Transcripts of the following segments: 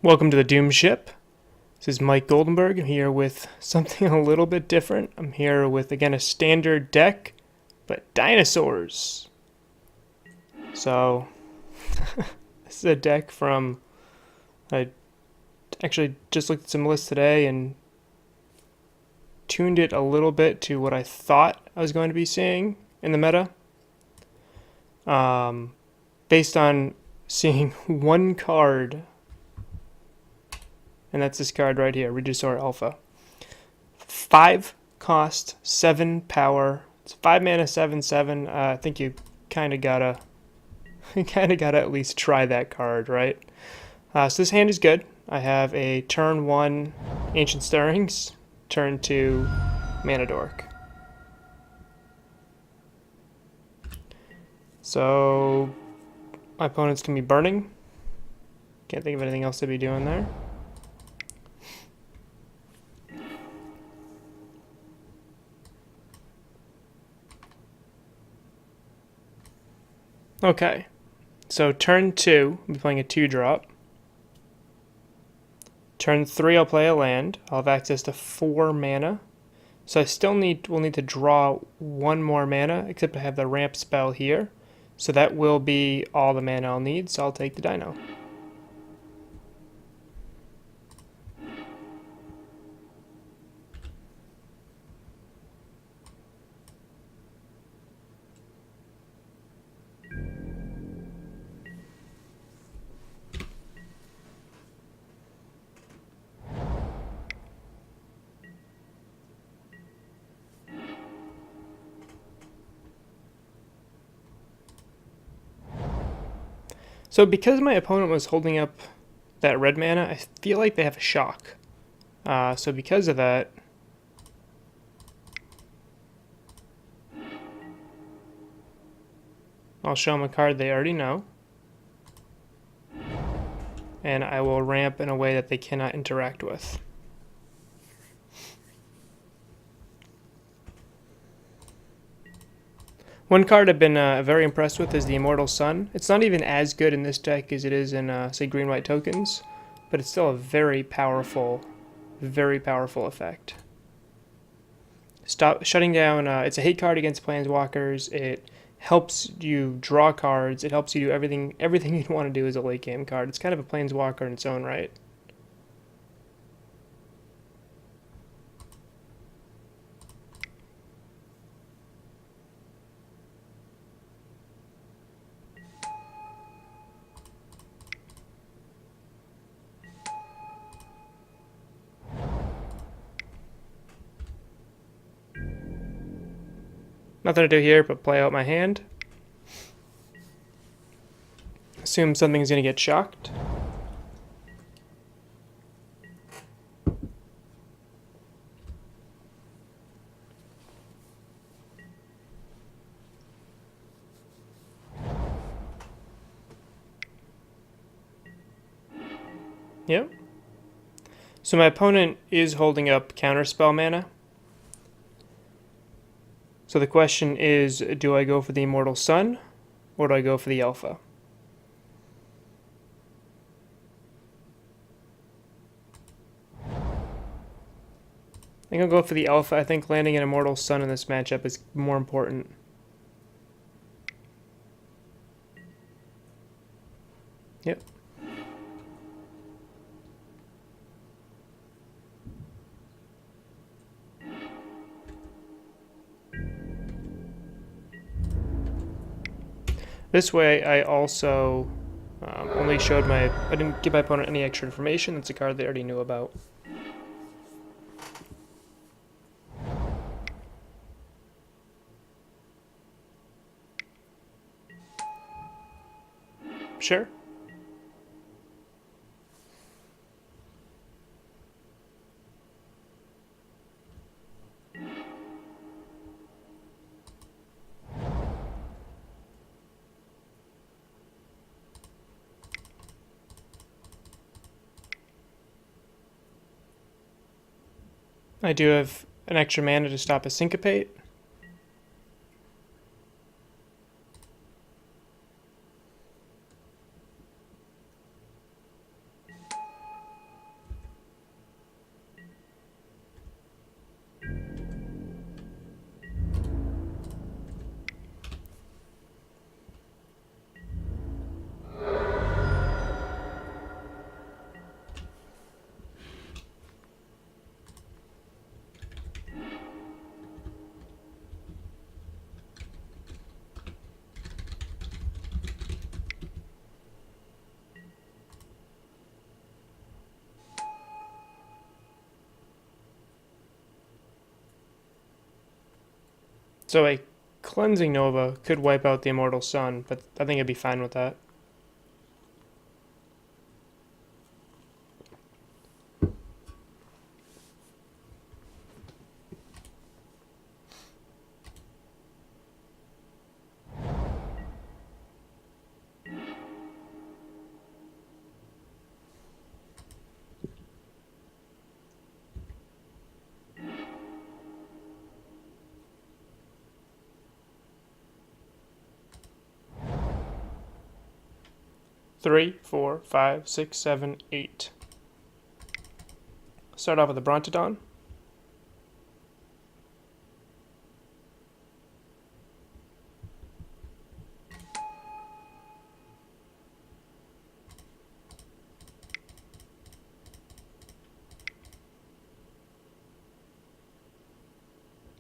Welcome to the Doom Ship. This is Mike Goldenberg. I'm here with something a little bit different. I'm here with, again, a standard deck, but dinosaurs. So, this is a deck from, I actually just looked at some lists today and tuned it a little bit to what I thought I was going to be seeing in the meta. Based on seeing one card, and that's this card right here, Regisaur Alpha. 5 cost, 7 power. It's 5 mana, 7/7. I think you kind of gotta at least try that card, right? So this hand is good. I have a turn 1 Ancient Stirrings, turn 2 Mana Dork. So my opponents can be burning. Can't think of anything else to be doing there. Okay, so turn 2, I'll be playing a 2-drop. Turn 3, I'll play a land. I'll have access to 4 mana. So I still will need to draw 1 more mana, except I have the ramp spell here. So that will be all the mana I'll need, so I'll take the Dino. So because my opponent was holding up that red mana, I feel like they have a shock. So because of that, I'll show them a card they already know. And I will ramp in a way that they cannot interact with. One card I've been very impressed with is the Immortal Sun. It's not even as good in this deck as it is in, say, green-white tokens, but it's still a very powerful effect. Stop shutting down. It's a hate card against Planeswalkers. It helps you draw cards. It helps you do everything you'd want to do as a late game card. It's kind of a Planeswalker in its own right. Nothing to do here but play out my hand. Assume something's going to get shocked. Yep. So my opponent is holding up counterspell mana. So the question is, do I go for the Immortal Sun, or do I go for the Alpha? I think I'll go for the Alpha. I think landing an Immortal Sun in this matchup is more important. Yep. This way, I also only showed I didn't give my opponent any extra information. It's a card they already knew about. Sure. I do have an extra mana to stop a Syncopate. So a Cleansing Nova could wipe out the Immortal Sun, but I think I'd be fine with that. Three, 4, 5, 6, 7, 8. Start off with the Brontodon.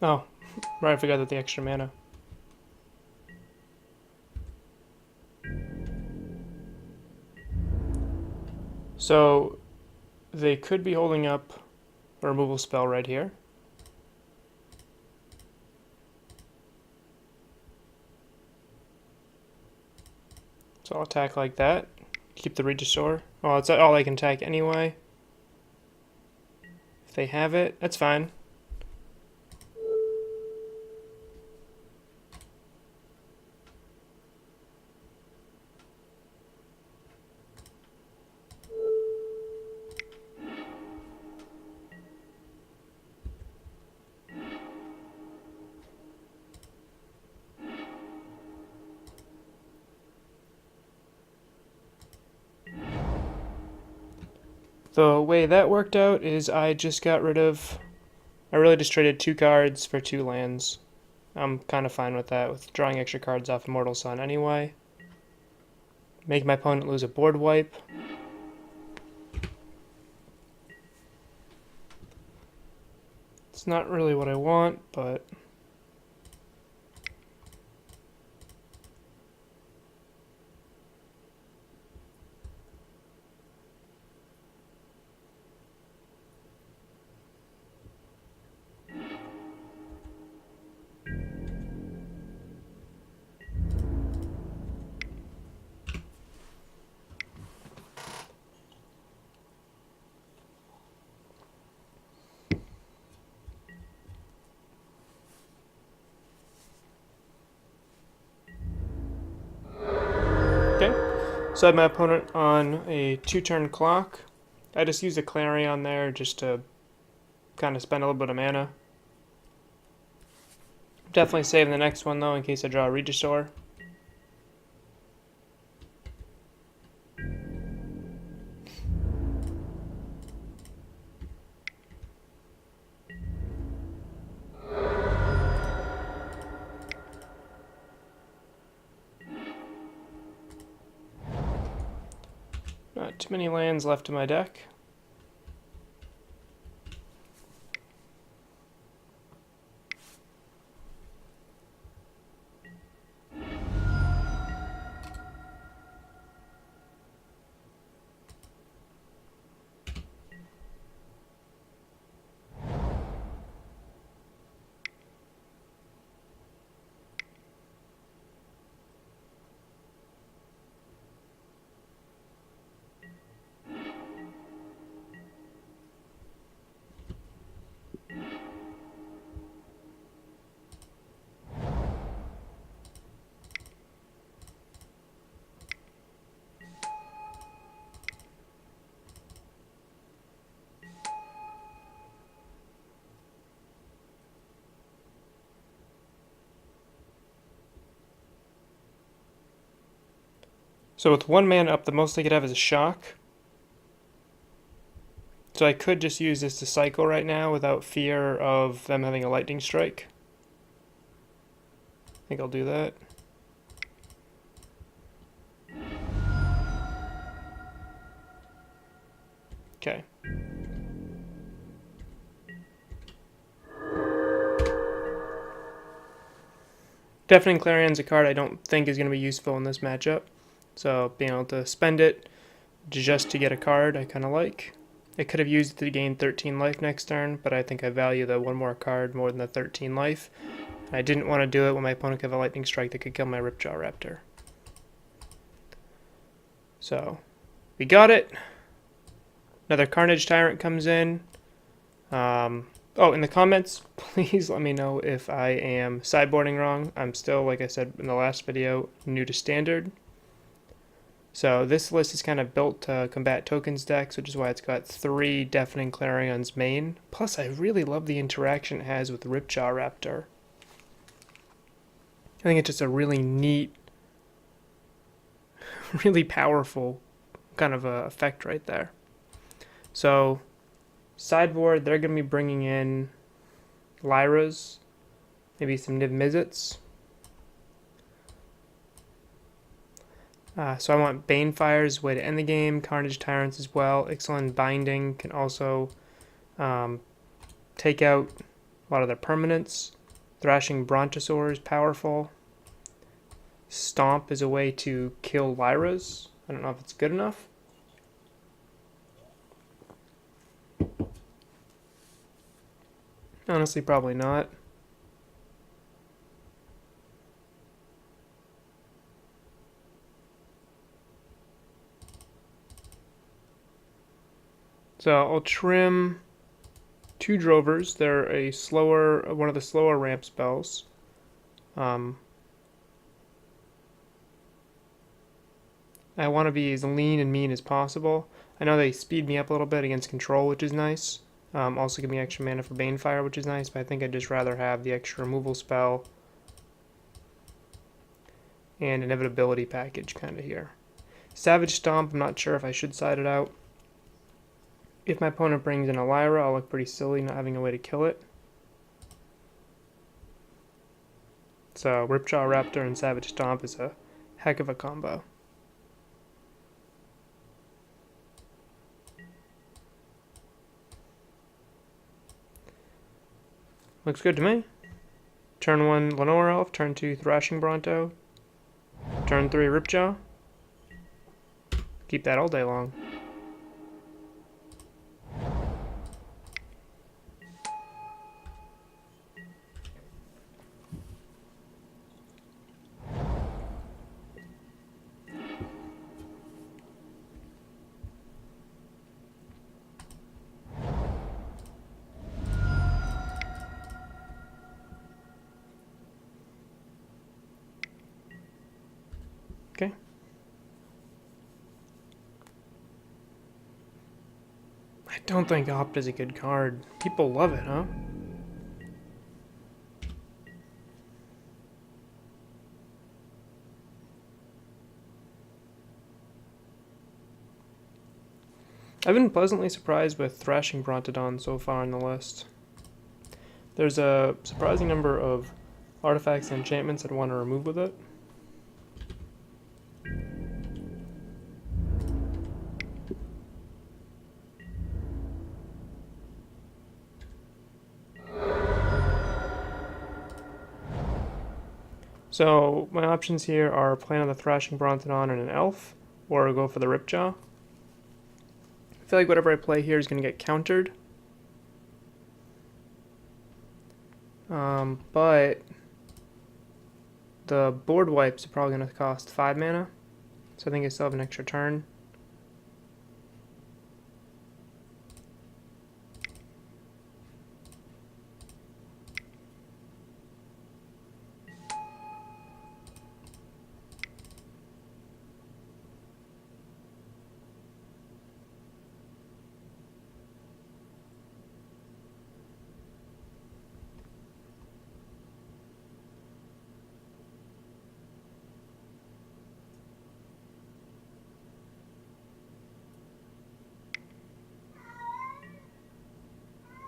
Oh, right, I forgot that the extra mana. So they could be holding up a removal spell right here. So I'll attack like that. Keep the Regisaur. Oh, it's all I can attack anyway. If they have it, that's fine. The way that worked out is I just got rid of... I really just traded 2 cards for 2 lands. I'm kind of fine with that, with drawing extra cards off Immortal Sun anyway. Make my opponent lose a board wipe. It's not really what I want, but... Okay, so I have my opponent on a 2-turn clock. I just used a Clarion there just to kind of spend a little bit of mana. Definitely saving the next one though in case I draw a Regisaur. Not too many lands left in my deck. So with 1 mana up, the most I could have is a Shock. So I could just use this to cycle right now without fear of them having a Lightning Strike. I think I'll do that. Okay. Deafening Clarion's a card I don't think is going to be useful in this matchup. So being able to spend it just to get a card I kind of like. I could have used it to gain 13 life next turn, but I think I value the 1 more card more than the 13 life. I didn't want to do it when my opponent could have a lightning strike that could kill my Ripjaw Raptor. So, we got it. Another Carnage Tyrant comes in. Oh, in the comments, please let me know if I am sideboarding wrong. I'm still, like I said in the last video, new to Standard. So this list is kind of built to combat tokens decks, which is why it's got 3 Deafening Clarions main. Plus, I really love the interaction it has with Ripjaw Raptor. I think it's just a really neat, really powerful kind of effect right there. So, sideboard, they're going to be bringing in Lyras, maybe some Niv Mizzets. So I want Banefire's way to end the game, Carnage Tyrants as well. Ixalan Binding can also take out a lot of their permanents. Thrashing Brontosaur is powerful. Stomp is a way to kill Lyras. I don't know if it's good enough. Honestly, probably not. So I'll trim 2 Drovers. They're one of the slower ramp spells. I want to be as lean and mean as possible. I know they speed me up a little bit against control, which is nice. Also give me extra mana for Banefire, which is nice, but I think I'd just rather have the extra removal spell and inevitability package kind of here. Savage Stomp, I'm not sure if I should side it out. If my opponent brings in a Lyra, I'll look pretty silly not having a way to kill it. So Ripjaw Raptor and Savage Stomp is a heck of a combo. Looks good to me. Turn 1 Lenore Elf, turn 2 Thrashing Bronto, turn 3 Ripjaw. Keep that all day long. Okay. I don't think Opt is a good card. People love it, huh? I've been pleasantly surprised with Thrashing Brontodon so far on the list. There's a surprising number of artifacts and enchantments I'd want to remove with it. So my options here are play on the Thrashing Brontodon and an Elf, or go for the Ripjaw. I feel like whatever I play here is going to get countered. But the board wipes are probably going to cost 5 mana, so I think I still have an extra turn.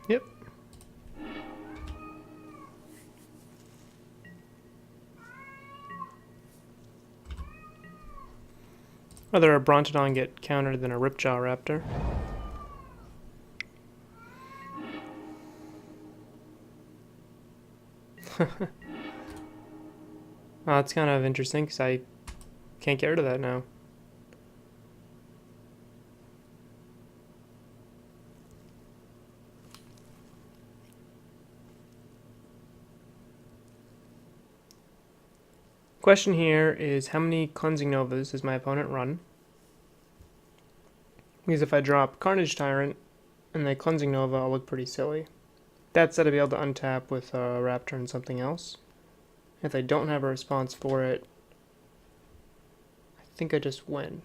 Yep. Rather a Brontodon get countered than a Ripjaw Raptor. That's kind of interesting because I can't get rid of that now. question here is how many Cleansing Novas does my opponent run? Because if I drop Carnage Tyrant and they Cleansing Nova, I'll look pretty silly. That said, I'll be able to untap with a Raptor and something else. If I don't have a response for it, I think I just win.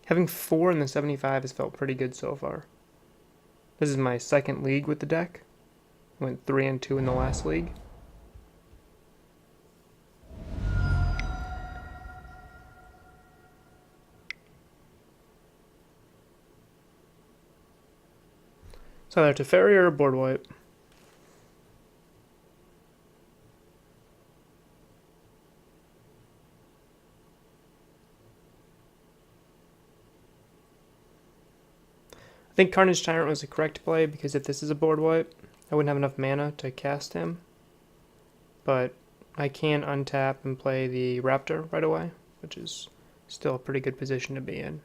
Having 4 in the 75 has felt pretty good so far. This is my second league with the deck. I went 3-2 in the last league. So either Teferi or a board wipe. I think Carnage Tyrant was the correct play because if this is a board wipe, I wouldn't have enough mana to cast him. But I can untap and play the Raptor right away, which is still a pretty good position to be in.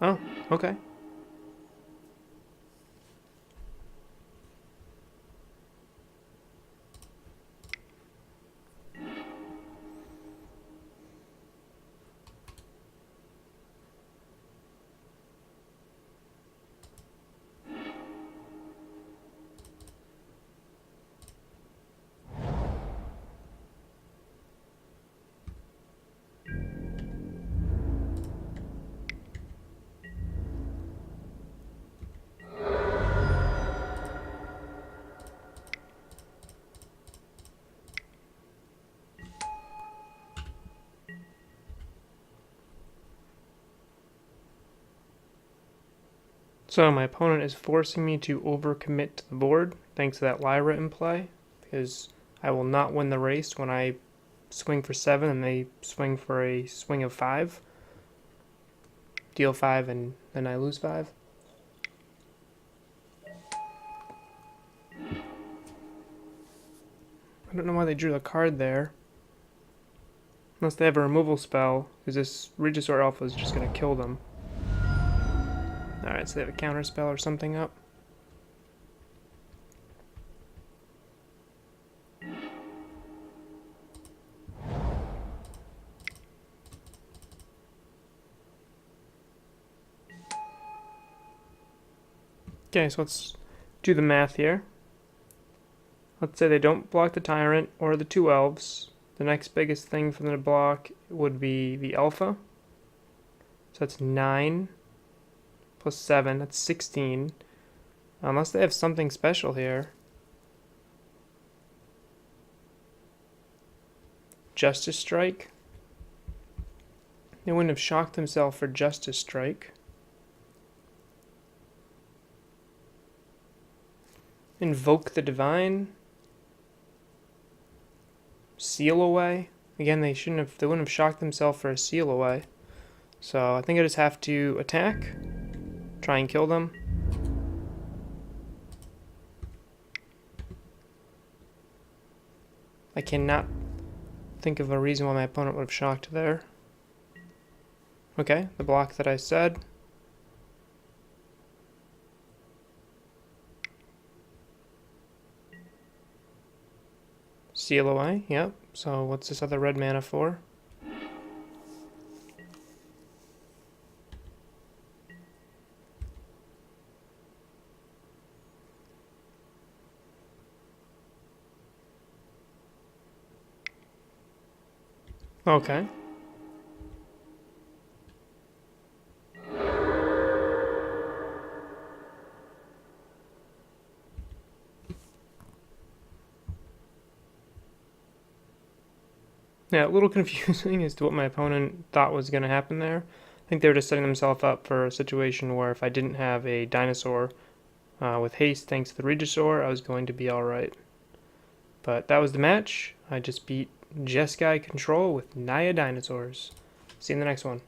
Oh, okay. So my opponent is forcing me to overcommit to the board, thanks to that Lyra in play, because I will not win the race when I swing for 7 and they swing for a swing of 5. Deal 5 and then I lose 5. I don't know why they drew the card there. Unless they have a removal spell, because this Regisaur Alpha is just going to kill them. Alright, so they have a counter spell or something up. Okay, so let's do the math here. Let's say they don't block the Tyrant or the 2 Elves. The next biggest thing for them to block would be the Alpha. So that's 9 plus 7, that's 16. Unless they have something special here. Justice Strike. They wouldn't have shocked themselves for Justice Strike. Invoke the Divine. Seal Away. Again, they wouldn't have shocked themselves for a Seal Away. So I think I just have to attack. Try and kill them. I cannot think of a reason why my opponent would have shocked there. Okay, the block that I said. Seal Away, yep. So what's this other red mana for? Okay. Yeah, a little confusing as to what my opponent thought was going to happen there. I think they were just setting themselves up for a situation where if I didn't have a dinosaur with haste thanks to the Regisaur, I was going to be alright. But that was the match. I just beat Jeskai Control with Naya Dinosaurs. See you in the next one.